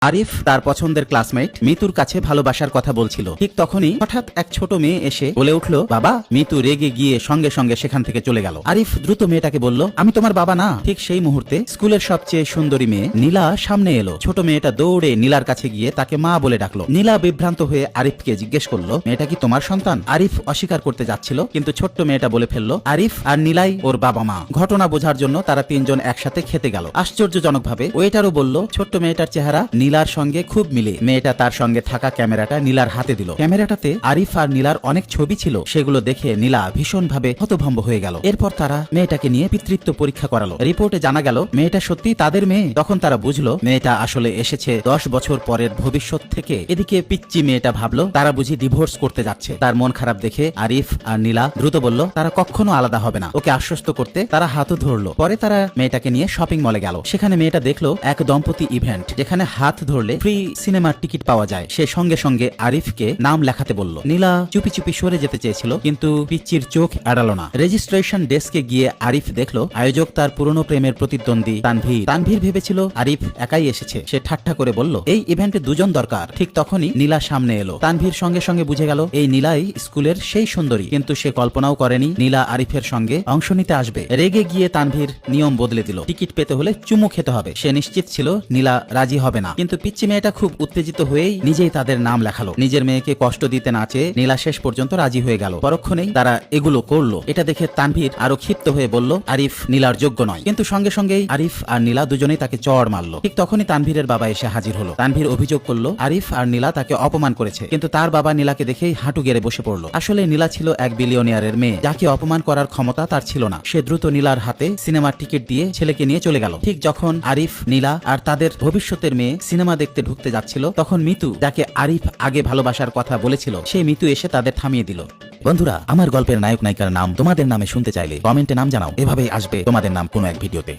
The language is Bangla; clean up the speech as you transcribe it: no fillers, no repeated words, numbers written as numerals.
আরিফ তার পছন্দের ক্লাসমেট মিতুর কাছে ভালোবাসার কথা বলছিল। ঠিক তখনই হঠাৎ এক ছোট মেয়ে এসে বলে উঠল, বাবা। মিতু রেগে গিয়ে সঙ্গে সঙ্গে সেখান থেকে চলে গেল। আরিফ দ্রুত মেয়েটাকে বলল, আমি তোমার বাবা না। ঠিক সেই মুহূর্তে স্কুলের সবচেয়ে সুন্দরী মেয়ে নীলা সামনে এলো। ছোট মেয়েটা দৌড়ে নীলার কাছে গিয়ে তাকে মা বলে ডাকলো। নীলা বিভ্রান্ত হয়ে আরিফকে জিজ্ঞেস করলো, মেয়েটা কি তোমার সন্তান? আরিফ অস্বীকার করতে যাচ্ছিল, কিন্তু ছোট্ট মেয়েটা বলে ফেললো, আরিফ আর নীলাই ওর বাবা মা। ঘটনা বোঝার জন্য তারা তিনজন একসাথে খেতে গেল। আশ্চর্যজনকভাবে ওয়েটারও বলল, ছোট্ট মেয়েটার চেহারা নীলার সঙ্গে খুব মিলে। মেয়েটা তার সঙ্গে থাকা ক্যামেরাটা নীলার হাতে দিল। ক্যামেরাটাতে আরিফ আর নীলার অনেক ছবি ছিল। সেগুলো দেখে নীলা ভীষণভাবে হতভম্ব হয়ে গেল। এরপর তারা মেয়েটাকে নিয়ে পিতৃত্ব পরীক্ষা করালো। রিপোর্টে জানা গেল মেয়েটা সত্যি তাদের মেয়ে। তখন তারা বুঝলো মেয়েটা আসলে এসেছে 10 বছর পরের ভবিষ্যৎ থেকে। এদিকে পিচ্চি মেয়েটা ভাবলো তারা বুঝি ডিভোর্স করতে যাচ্ছে। তার মন খারাপ দেখে আরিফ আর নীলা দ্রুত বলল তারা কখনো আলাদা হবে না। ওকে আশ্বস্ত করতে তারা হাতও ধরলো। পরে তারা মেয়েটাকে নিয়ে শপিং মলে গেল। সেখানে মেয়েটা দেখলো এক দম্পতি ইভেন্ট, যেখানে হাত ধরলে ফ্রি সিনেমার টিকিট পাওয়া যায়। সে সঙ্গে সঙ্গে আরিফকে নাম লেখাতে বলল। নীলা চুপি চুপি সরে যেতে চেয়েছিল, কিন্তু পিচ্চির চোখ এড়ালো না। রেজিস্ট্রেশন ডেস্কে গিয়ে আরিফ দেখলো আয়োজক তার পুরনো প্রেমের প্রতিদ্বন্দ্বী তানভীর। তানভীর ভেবেছিল আরিফ একাই এসেছে। সে ঠাট্টা করে বলল, এই ইভেন্টে দুজন দরকার। ঠিক তখনই নীলা সামনে এলো। তানভীর সঙ্গে সঙ্গে বুঝে গেল এই নীলাই স্কুলের সেই সুন্দরী, কিন্তু সে কল্পনাও করেনি নীলা আরিফের সঙ্গে অংশ নিতে আসবে। রেগে গিয়ে তানভীর নিয়ম বদলে দিল। টিকিট পেতে হলে চুমু খেতে হবে। সে নিশ্চিত ছিল নীলা রাজি হবে না, কিন্তু পিচ্চি মেয়েটা খুব উত্তেজিত হয়েই নিজেই তাদের নাম লেখালো। নিজের মেয়েকে কষ্ট দিতে না চেয়ে নীলা শেষ পর্যন্ত রাজি হয়ে গেল। পরক্ষণেই তারা এগুলো করলো। এটা দেখে তানভীর আরো ক্ষিপ্ত হয়ে বলল, আরিফ নীলার যোগ্য নয়। কিন্তু সঙ্গে সঙ্গেই আরিফ আর নীলা দুজনেই তাকে চড় মারলো। ঠিক তখনই তানভীরের বাবা এসে হাজির হলো। তানভীর অভিযোগ করলো আরিফ আর নীলা তাকে অপমান করেছে, কিন্তু তার বাবা নীলাকে দেখেই হাঁটু গেড়ে বসে পড়লো। আসলে নীলা ছিল এক বিলিয়নিয়ারের মেয়ে, যাকে অপমান করার ক্ষমতা তার ছিল না। সে দ্রুত নীলার হাতে সিনেমার টিকিট দিয়ে ছেলেকে নিয়ে চলে গেল। ঠিক যখন আরিফ, নীলা আর তাদের ভবিষ্যতের মেয়ে সিনেমা দেখতে ঢুকতে যাচ্ছিল, তখন মিতু, যাকে আরিফ আগে ভালোবাসার কথা বলেছিল, সেই মিতু এসে তাদের থামিয়ে দিল। বন্ধুরা, আমার গল্পের নায়ক নায়িকার নাম তোমাদের নামে শুনতে চাইলে কমেন্টে নাম জানাও। এভাবেই আসবে তোমাদের নাম কোনো এক ভিডিওতে।